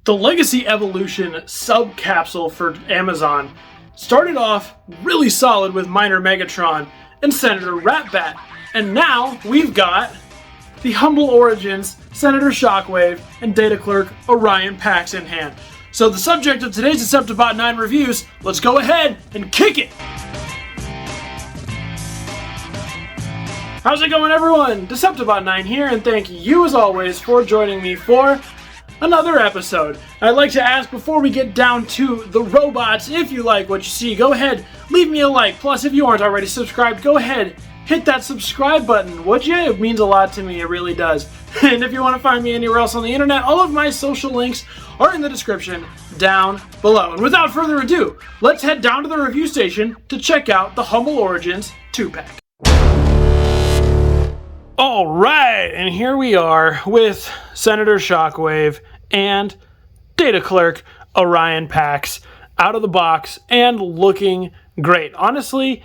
The Legacy Evolution sub-capsule for Amazon started off really solid with Minor Megatron and Senator Ratbat, and now we've got the Humble Origins, Senator Shockwave, and Data Clerk Orion Pax in hand. So the subject of today's deceptibot9 reviews, let's go ahead and kick it! How's it going, everyone? deceptibot9 here, and thank you as always for joining me for another episode. I'd like to ask before we get down to the robots, if you like what you see, go ahead, leave me a like. Plus, if you aren't already subscribed, go ahead, hit that subscribe button, would you? It means a lot to me, it really does. And if you want to find me anywhere else on the internet, all of my social links are in the description down below. And without further ado, let's head down to the review station to check out the Humble Origins 2-pack. Alright, and here we are with Senator Shockwave and Data Clerk Orion Pax out of the box and looking great. Honestly,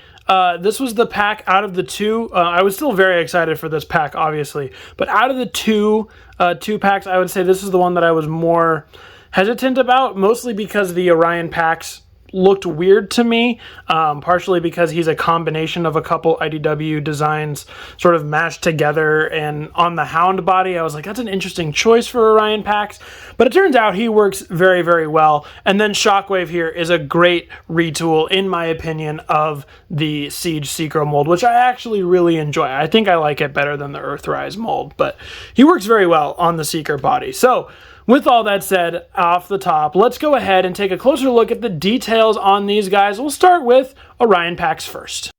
this was the pack out of the two. I was still very excited for this pack, obviously. But out of the two packs, I would say this is the one that I was more hesitant about, mostly because the Orion Pax looked weird to me, partially because he's a combination of a couple IDW designs sort of mashed together, and on the Hound body I was like, that's an interesting choice for Orion Pax, but it turns out he works very, very well. And then Shockwave here is a great retool, in my opinion, of the Siege Secro mold, which I actually really enjoy. I think I like it better than the Earthrise mold, but he works very well on the Seeker body. So with all that said, off the top, let's go ahead and take a closer look at the details on these guys. We'll start with Orion Pax first.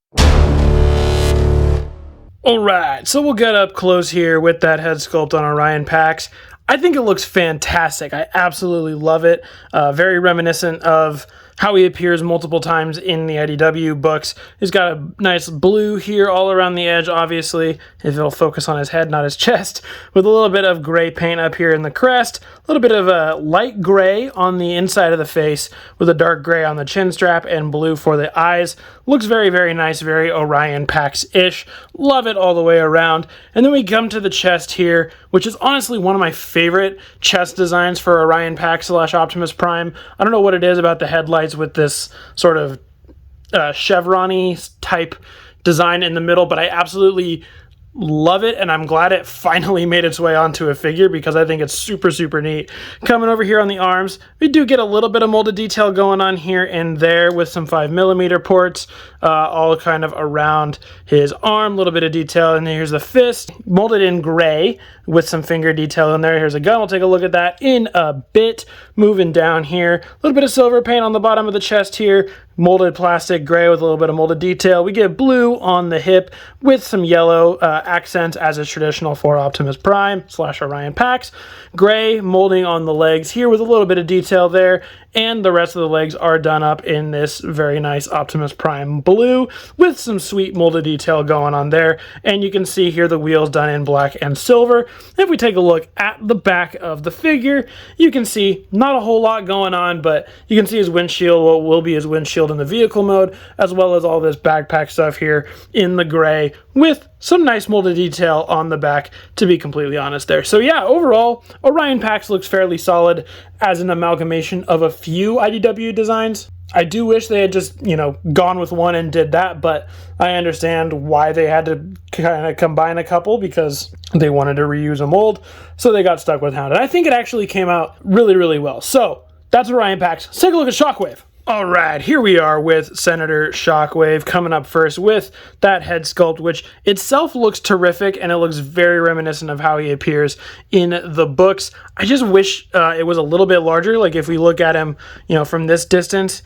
Alright, so we'll get up close here with that head sculpt on Orion Pax. I think it looks fantastic. I absolutely love it. Very reminiscent of how he appears multiple times in the IDW books. He's got a nice blue here all around the edge, obviously, if it'll focus on his head, not his chest, with a little bit of gray paint up here in the crest, a little bit of a light gray on the inside of the face, with a dark gray on the chin strap, and blue for the eyes. Looks very, very nice, very Orion Pax-ish. Love it all the way around. And then we come to the chest here, which is honestly one of my favorite chest designs for Orion Pax / Optimus Prime. I don't know what it is about the headlights with this sort of chevron-y type design in the middle, but I absolutely love it, and I'm glad it finally made its way onto a figure because I think it's super, super neat. Coming over here on the arms, we do get a little bit of molded detail going on here and there with some 5mm ports, all kind of around his arm, a little bit of detail, and here's the fist, molded in gray with some finger detail in there. Here's a gun, we'll take a look at that in a bit. Moving down here, a little bit of silver paint on the bottom of the chest here, molded plastic gray with a little bit of molded detail. We get blue on the hip with some yellow accents as is traditional for Optimus Prime / Orion Pax. Gray molding on the legs here with a little bit of detail there, and the rest of the legs are done up in this very nice Optimus Prime blue with some sweet molded detail going on there. And you can see here the wheels done in black and silver. If we take a look at the back of the figure, you can see not a whole lot going on, but you can see his windshield, what will be his windshield in the vehicle mode, as well as all this backpack stuff here in the gray with some nice molded detail on the back, to be completely honest there. So yeah, overall, Orion Pax looks fairly solid as an amalgamation of a few IDW designs. I do wish they had just, gone with one and did that, but I understand why they had to kind of combine a couple because they wanted to reuse a mold, so they got stuck with Hound. And I think it actually came out really, really well. So that's Orion Pax. Let's take a look at Shockwave. Alright, here we are with Senator Shockwave coming up first with that head sculpt, which itself looks terrific, and it looks very reminiscent of how he appears in the books. I just wish it was a little bit larger. Like, if we look at him, from this distance,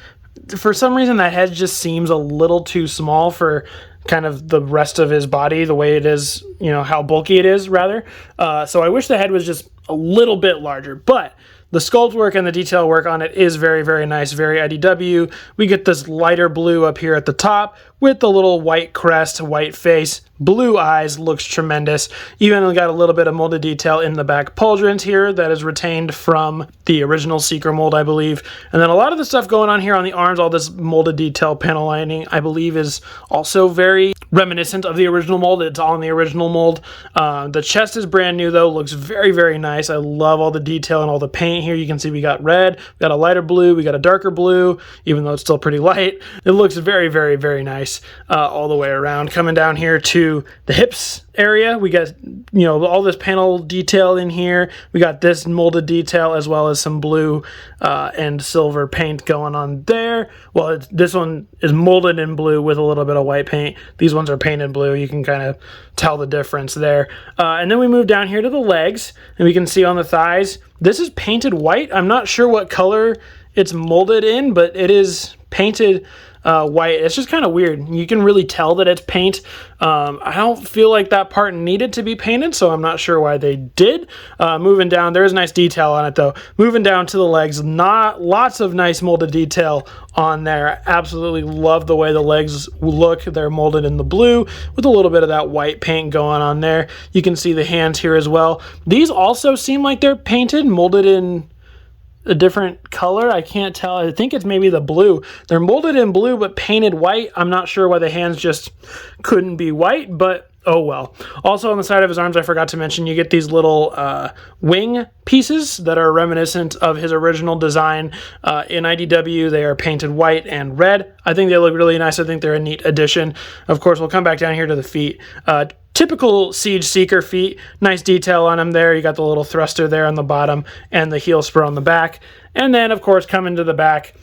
for some reason that head just seems a little too small for kind of the rest of his body, the way it is, how bulky it is, rather. So I wish the head was just a little bit larger, but the sculpt work and the detail work on it is very, very nice, very IDW. We get this lighter blue up here at the top with the little white crest, white face, blue eyes, looks tremendous. Even got a little bit of molded detail in the back pauldrons here that is retained from the original Seeker mold, I believe. And then a lot of the stuff going on here on the arms, all this molded detail panel lining, I believe is also very reminiscent of the original mold. It's on the original mold. The chest is brand new though, looks very, very nice. I love all the detail and all the paint here. You can see we got red, we got a lighter blue, we got a darker blue, even though it's still pretty light. It looks very, very, very nice all the way around. Coming down here to the hips area, we got, you know, all this panel detail in here. We got this molded detail as well as some blue and silver paint going on there. Well, this one is molded in blue with a little bit of white paint. These ones are painted blue. You can kind of tell the difference there. And then we move down here to the legs, and we can see on the thighs, this is painted white. I'm not sure what color it's molded in, but it is painted white. It's just kind of weird. You can really tell that it's paint. I don't feel like that part needed to be painted, so I'm not sure why they did. Moving down, there is nice detail on it though. Moving down to the legs, not lots of nice molded detail on there. Absolutely love the way the legs look. They're molded in the blue with a little bit of that white paint going on there. You can see the hands here as well. These also seem like they're painted, molded in a different color. I can't tell. I think it's maybe the blue. They're molded in blue but painted white. I'm not sure why the hands just couldn't be white, but oh well. Also on the side of his arms, I forgot to mention, you get these little wing pieces that are reminiscent of his original design. In IDW, they are painted white and red. I think they look really nice. I think they're a neat addition. Of course, we'll come back down here to the feet. Typical Siege Seeker feet. Nice detail on them there. You got the little thruster there on the bottom and the heel spur on the back. And then, of course, coming to the back,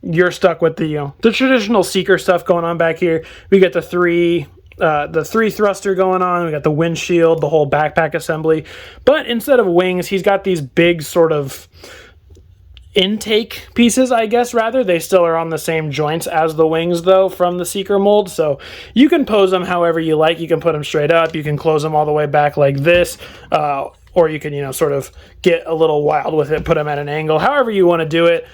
you're stuck with the, you know, the traditional Seeker stuff going on back here. We get the three thruster going on. We got the windshield, the whole backpack assembly. But instead of wings, he's got these big sort of intake pieces, I guess, rather. They still are on the same joints as the wings, though, from the Seeker mold. So you can pose them however you like. You can put them straight up. You can close them all the way back like this. Or you can, you know, sort of get a little wild with it, put them at an angle. However you want to do it,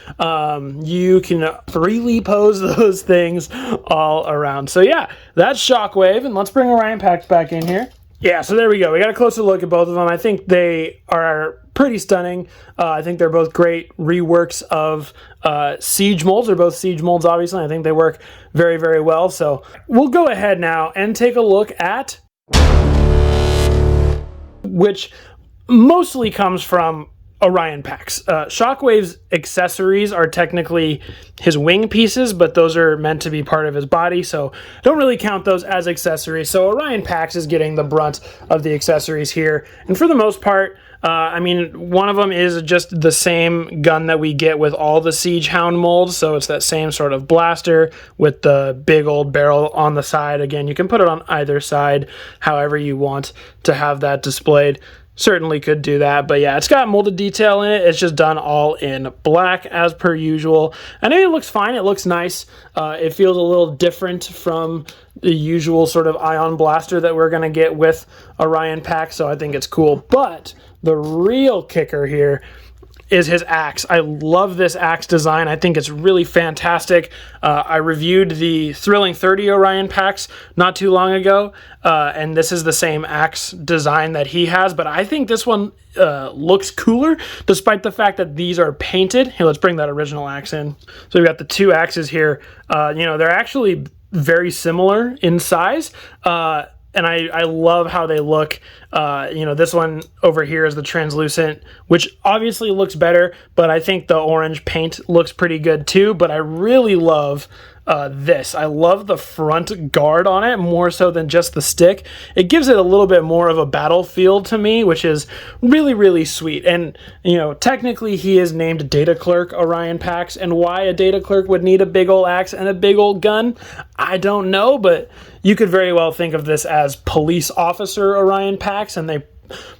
you can freely pose those things all around. So yeah, that's Shockwave, and let's bring Orion Pax back in here. Yeah, so there we go. We got a closer look at both of them. I think they are pretty stunning. I think they're both great reworks of Siege molds. They're both Siege molds, obviously. I think they work very, very well. So we'll go ahead now and take a look at which mostly comes from Orion Pax. Shockwave's accessories are technically his wing pieces, but those are meant to be part of his body, so don't really count those as accessories. So Orion Pax is getting the brunt of the accessories here, and for the most part, I mean, one of them is just the same gun that we get with all the Siege Hound molds, so it's that same sort of blaster with the big old barrel on the side. Again, you can put it on either side however you want to have that displayed. Certainly could do that, but yeah, it's got molded detail in it. It's just done all in black as per usual. I think it looks fine. It looks nice. It feels a little different from the usual sort of ion blaster that we're going to get with Orion Pax, so I think it's cool. But the real kicker here is his axe. I love this axe design. I think it's really fantastic. I reviewed the Thrilling 30 Orion Pax not too long ago, and this is the same axe design that he has, but I think this one looks cooler, despite the fact that these are painted. Here, let's bring that original axe in. So we've got the two axes here. You know, they're actually very similar in size, and I love how they look. You know, this one over here is the translucent, which obviously looks better, but I think the orange paint looks pretty good too. But I really love this. I love the front guard on it more so than just the stick. It gives it a little bit more of a battlefield to me, which is really, really sweet. And, you know, technically he is named Data Clerk Orion Pax, and why a Data Clerk would need a big old axe and a big old gun, I don't know, but you could very well think of this as Police Officer Orion Pax, and they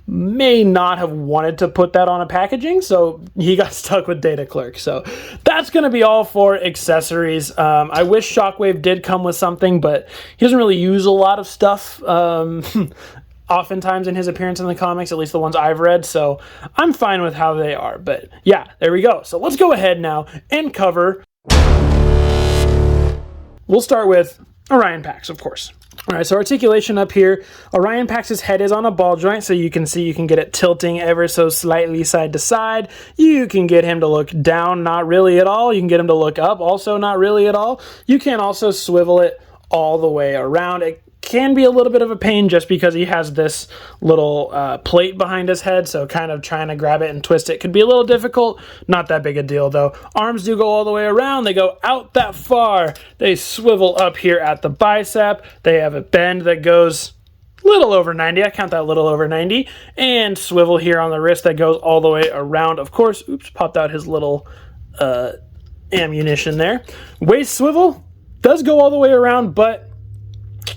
may not have wanted to put that on a packaging, so he got stuck with Data Clerk. So that's going to be all for accessories. I wish Shockwave did come with something, but he doesn't really use a lot of stuff oftentimes in his appearance in the comics, at least the ones I've read, so I'm fine with how they are. But yeah, there we go. So let's go ahead now and cover. We'll start with Orion Pax, of course. All right, so articulation up here. Orion Pax's head is on a ball joint, so you can see you can get it tilting ever so slightly side to side. You can get him to look down, not really at all. You can get him to look up, also not really at all. You can also swivel it all the way around. can be a little bit of a pain just because he has this little plate behind his head, so kind of trying to grab it and twist it could be a little difficult. Not that big a deal though. Arms do go all the way around. They go out that far. They swivel up here at the bicep. They have a bend that goes little over 90. I count that a little over 90. And swivel here on the wrist that goes all the way around. Of course, oops, popped out his little ammunition there. Waist swivel does go all the way around, but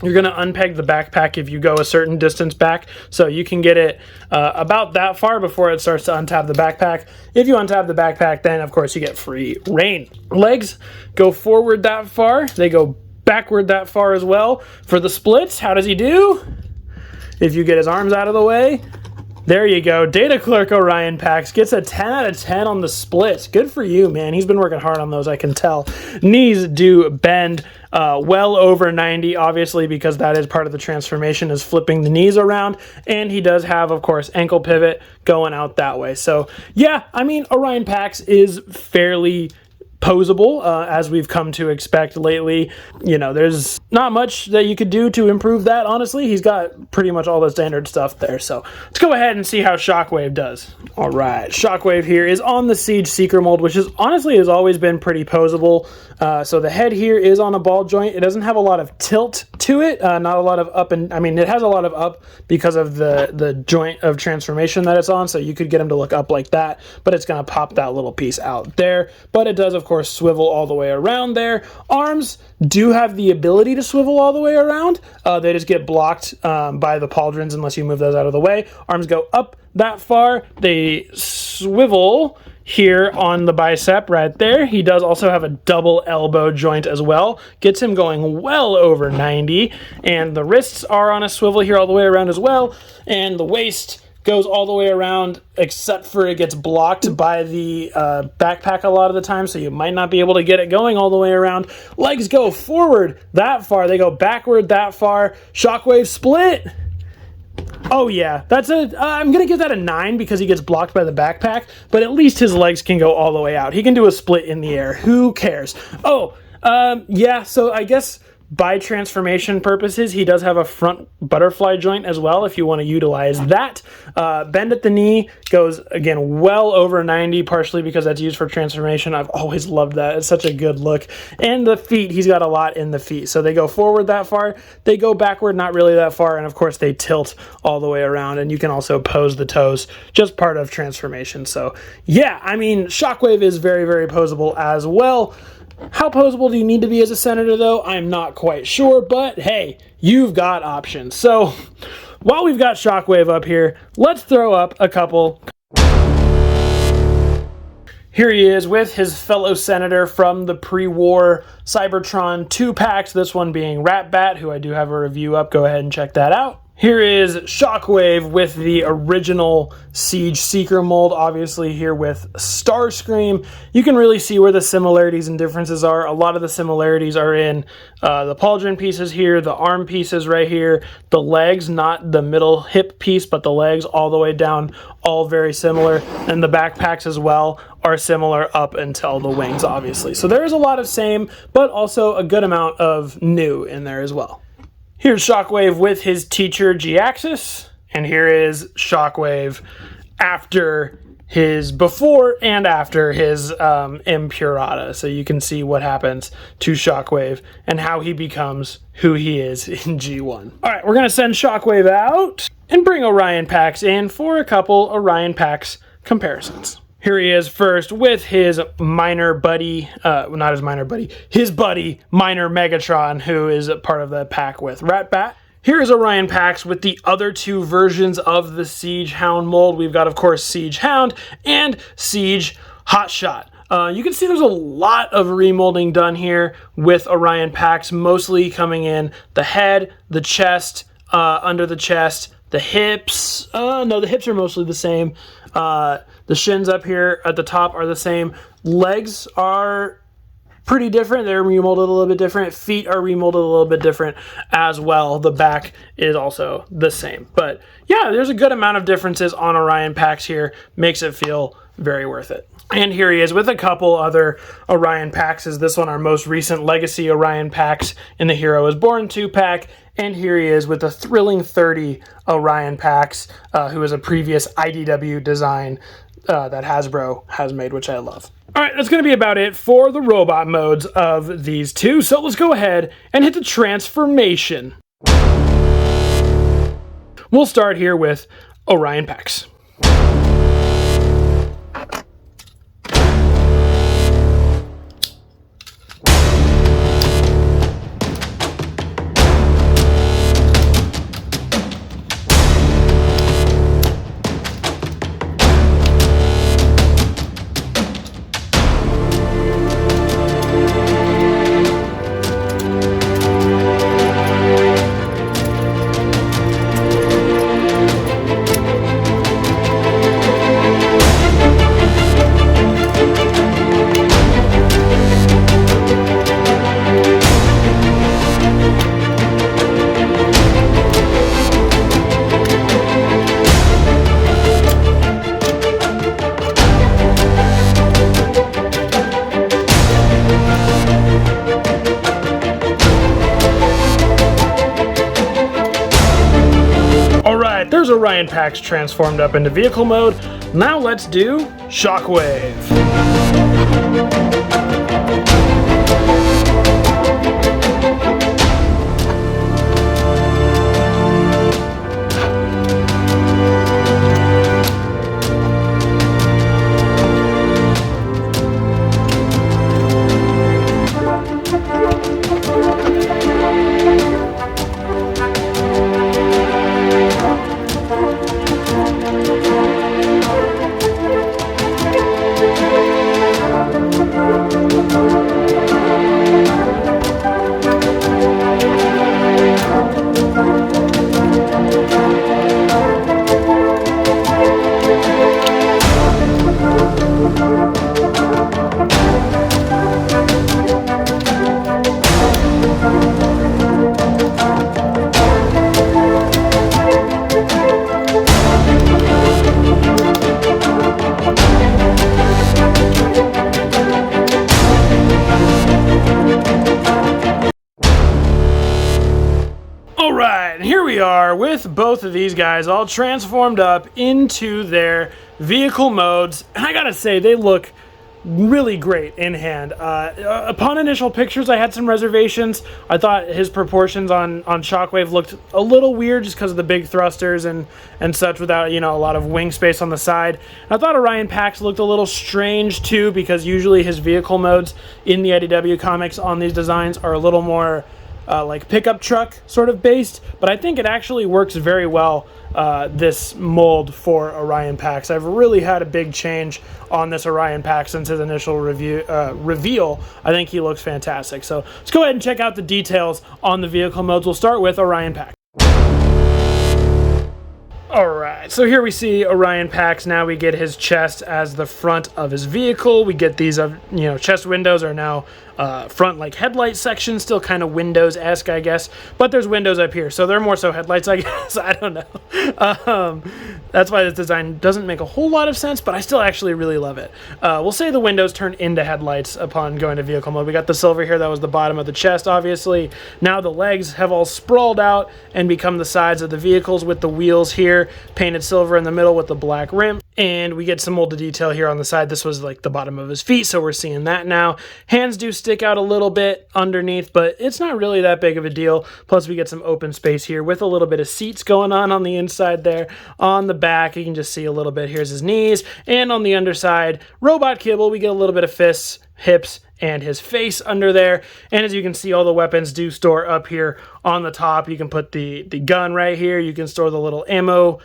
you're going to unpeg the backpack if you go a certain distance back. So you can get it about that far before it starts to untap the backpack. If you untap the backpack, then of course you get free reign. Legs go forward that far. They go backward that far as well. For the splits, how does he do? If you get his arms out of the way, there you go. Data Clerk Orion Pax gets a 10 out of 10 on the splits. Good for you, man. He's been working hard on those, I can tell. Knees do bend well over 90, obviously, because that is part of the transformation, is flipping the knees around. And he does have, of course, ankle pivot going out that way. So, yeah, I mean, Orion Pax is fairly posable, as we've come to expect lately. You know, there's not much that you could do to improve that, honestly. He's got pretty much all the standard stuff there. So let's go ahead and see how Shockwave does. All right, Shockwave here is on the Siege Seeker mold, which is honestly has always been pretty posable. So the head here is on a ball joint. It doesn't have a lot of tilt to it, not a lot of up, and I mean it has a lot of up because of the joint of transformation that it's on, so you could get him to look up like that, but it's going to pop that little piece out there. But it does, of course, swivel all the way around there. Arms do have the ability to swivel all the way around. They just get blocked by the pauldrons unless you move those out of the way. Arms go up that far. They swivel here on the bicep right there. He does also have a double elbow joint as well. Gets him going well over 90. And the wrists are on a swivel here all the way around as well. And the waist goes all the way around, except for it gets blocked by the backpack a lot of the time, so you might not be able to get it going all the way around. Legs go forward that far. They go backward that far. Shockwave split. Oh yeah, that's I'm going to give that a 9 because he gets blocked by the backpack, but at least his legs can go all the way out. He can do a split in the air. Who cares? Oh, yeah, so I guess by transformation purposes, he does have a front butterfly joint as well if you want to utilize that. Bend at the knee goes, again, well over 90, partially because that's used for transformation. I've always loved that. It's such a good look. And the feet, he's got a lot in the feet. So they go forward that far, they go backward not really that far, and of course they tilt all the way around, and you can also pose the toes, just part of transformation. So yeah, I mean, Shockwave is very, very posable as well. How posable do you need to be as a senator, though? I'm not quite sure, but hey, you've got options. So while we've got Shockwave up here, let's throw up a couple. Here he is with his fellow senator from the pre-war Cybertron 2 packs, this one being Ratbat, who I do have a review up. Go ahead and check that out. Here is Shockwave with the original Siege Seeker mold, obviously here with Starscream. You can really see where the similarities and differences are. A lot of the similarities are in the pauldron pieces here, the arm pieces right here, the legs, not the middle hip piece, but the legs all the way down, all very similar. And the backpacks as well are similar up until the wings, obviously. So there is a lot of same, but also a good amount of new in there as well. Here's Shockwave with his teacher G-Axis, and here is Shockwave after his before and after his Impurata. So you can see what happens to Shockwave and how he becomes who he is in G1. All right, we're going to send Shockwave out and bring Orion Pax in for a couple Orion Pax comparisons. Here he is first with his minor buddy, not his minor buddy, his buddy, Minor Megatron, who is a part of the pack with Ratbat. Here is Orion Pax with the other two versions of the Siege Hound mold. We've got, of course, Siege Hound and Siege Hotshot. You can see there's a lot of remolding done here with Orion Pax, mostly coming in the head, the chest, under the chest, the hips. No, the hips are mostly the same. The shins up here at the top are the same. Legs are pretty different. They're remolded a little bit different. Feet are remolded a little bit different as well. The back is also the same. But yeah, there's a good amount of differences on Orion Pax here. Makes it feel very worth it. And here he is with a couple other Orion Pax. This one, our most recent Legacy Orion Pax in the Hero is Born 2-pack. And here he is with a thrilling 30 Orion Pax, who is a previous IDW design that Hasbro has made, which I love. All right, that's going to be about it for the robot modes of these two. So let's go ahead and hit the transformation. We'll start here with Orion Pax. There's Orion Pax transformed up into vehicle mode. Now let's do Shockwave. Alright, here we are with both of these guys all transformed up into their vehicle modes, and I gotta say, they look really great in hand. Upon initial pictures, I had some reservations. I thought his proportions on Shockwave looked a little weird just because of the big thrusters and such without, you know, a lot of wing space on the side. And I thought Orion Pax looked a little strange too, because usually his vehicle modes in the IDW comics on these designs are a little more like pickup truck sort of based, but I think it actually works very well, this mold for Orion Pax. I've really had a big change on this Orion Pax since his initial reveal. I think he looks fantastic. So let's go ahead and check out the details on the vehicle modes. We'll start with Orion Pax. Alright, so here we see Orion Pax. Now we get his chest as the front of his vehicle. We get these, chest windows are now front like headlight section, still kind of Windows-esque, I guess. But there's windows up here, so they're more so headlights, I guess. I don't know. That's why this design doesn't make a whole lot of sense, but I still actually really love it. We'll say the windows turn into headlights upon going to vehicle mode. We got the silver here, that was the bottom of the chest, obviously. Now the legs have all sprawled out and become the sides of the vehicles with the wheels here, painted silver in the middle with the black rim. And we get some molded detail here on the side. This was like the bottom of his feet, so we're seeing that now. Hands do stick out a little bit underneath, but it's not really that big of a deal. Plus we get some open space here with a little bit of seats going on the inside there. On the back, you can just see a little bit. Here's his knees. And on the underside, robot kibble, we get a little bit of fists, hips, and his face under there. And as you can see, all the weapons do store up here on the top. You can put the gun right here. You can store the little ammo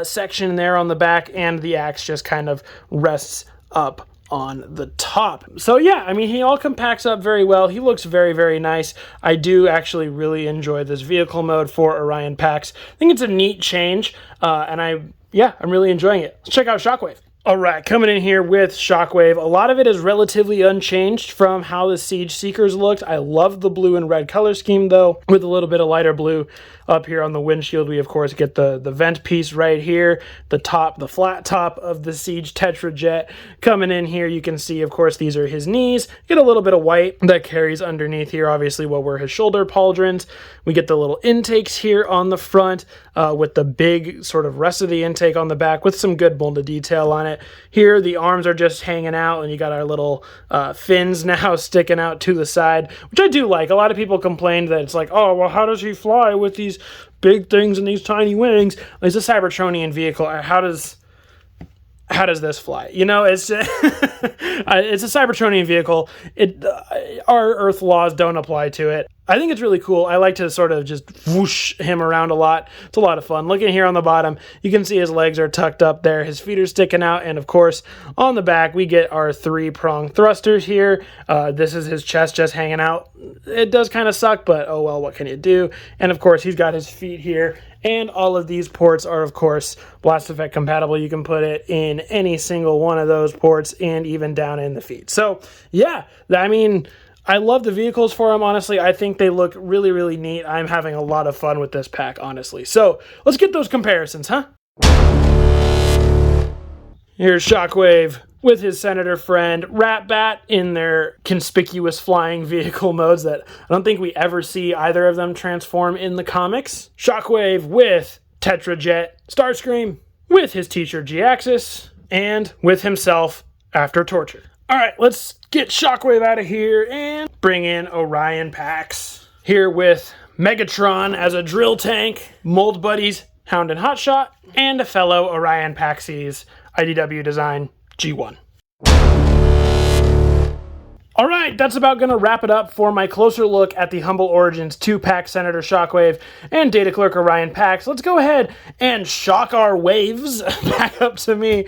section there on the back, and the axe just kind of rests up on the top. So yeah, I mean, he all compacts up very well. He looks very, very nice. I do actually really enjoy this vehicle mode for Orion Pax. I think it's a neat change, and I'm really enjoying it. Let's check out Shockwave. All right, coming in here with Shockwave. A lot of it is relatively unchanged from how the Siege Seekers looked. I love the blue and red color scheme, though, with a little bit of lighter blue up here on the windshield. We, of course, get the vent piece right here, the flat top of the Siege Tetrajet. Coming in here, you can see, of course, these are his knees. Get a little bit of white that carries underneath here, obviously, what were his shoulder pauldrons. We get the little intakes here on the front with the big sort of rest of the intake on the back with some good molded detail on it. Here, the arms are just hanging out, and you got our little fins now sticking out to the side, which I do like. A lot of people complained that it's like, oh, well, how does he fly with these big things and these tiny wings? It's a Cybertronian vehicle. How does this fly? You know, it's it's a Cybertronian vehicle. Our Earth laws don't apply to it. I think it's really cool. I like to sort of just whoosh him around a lot. It's a lot of fun. Looking here on the bottom, you can see his legs are tucked up there. His feet are sticking out. And of course, on the back, we get our 3-prong thrusters here. This is his chest just hanging out. It does kind of suck, but oh well, what can you do? And of course, he's got his feet here. And all of these ports are, of course, blast effect compatible. You can put it in any single one of those ports and even down in the feet. So, yeah, I mean, I love the vehicles for them, honestly. I think they look really, really neat. I'm having a lot of fun with this pack, honestly. So, let's get those comparisons, huh? Here's Shockwave with his Senator friend Ratbat in their conspicuous flying vehicle modes that I don't think we ever see either of them transform in the comics. Shockwave with Tetrajet Starscream, with his teacher G-Axis, and with himself after torture. Alright, let's get Shockwave out of here and bring in Orion Pax. Here with Megatron as a drill tank, Mold Buddies, Hound and Hotshot, and a fellow Orion Paxies IDW design, G1. Alright, that's about going to wrap it up for my closer look at the Humble Origins 2-pack Senator Shockwave and Data Clerk Orion Pax. Let's go ahead and shock our waves back up to me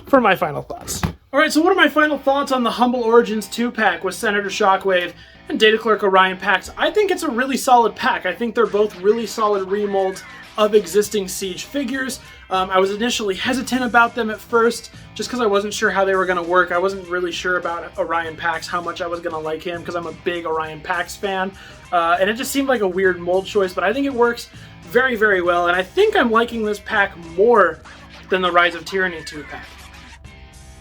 for my final thoughts. Alright, so what are my final thoughts on the Humble Origins 2-pack with Senator Shockwave and Data Clerk Orion Pax? I think it's a really solid pack. I think they're both really solid remolds of existing Siege figures. I was initially hesitant about them at first, just because I wasn't sure how they were going to work. I wasn't really sure about Orion Pax, how much I was going to like him, because I'm a big Orion Pax fan. And it just seemed like a weird mold choice, but I think it works very, very well. And I think I'm liking this pack more than the Rise of Tyranny 2-pack.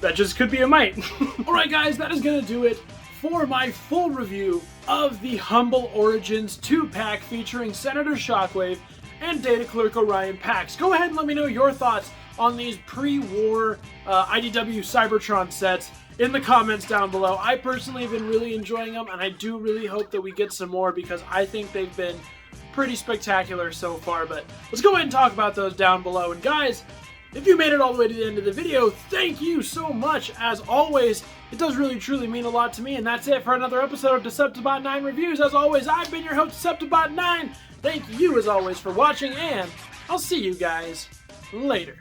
That just could be a might. Alright guys, that is going to do it for my full review of the Humble Origins 2-pack featuring Senator Shockwave and Data Clerk Orion Pax. Go ahead and let me know your thoughts on these pre-war IDW Cybertron sets in the comments down below. I personally have been really enjoying them, and I do really hope that we get some more because I think they've been pretty spectacular so far. But let's go ahead and talk about those down below. And guys, if you made it all the way to the end of the video, thank you so much. As always, it does really truly mean a lot to me. And that's it for another episode of deceptibot9 Reviews. As always, I've been your host, deceptibot9. Thank you, as always, for watching, and I'll see you guys later.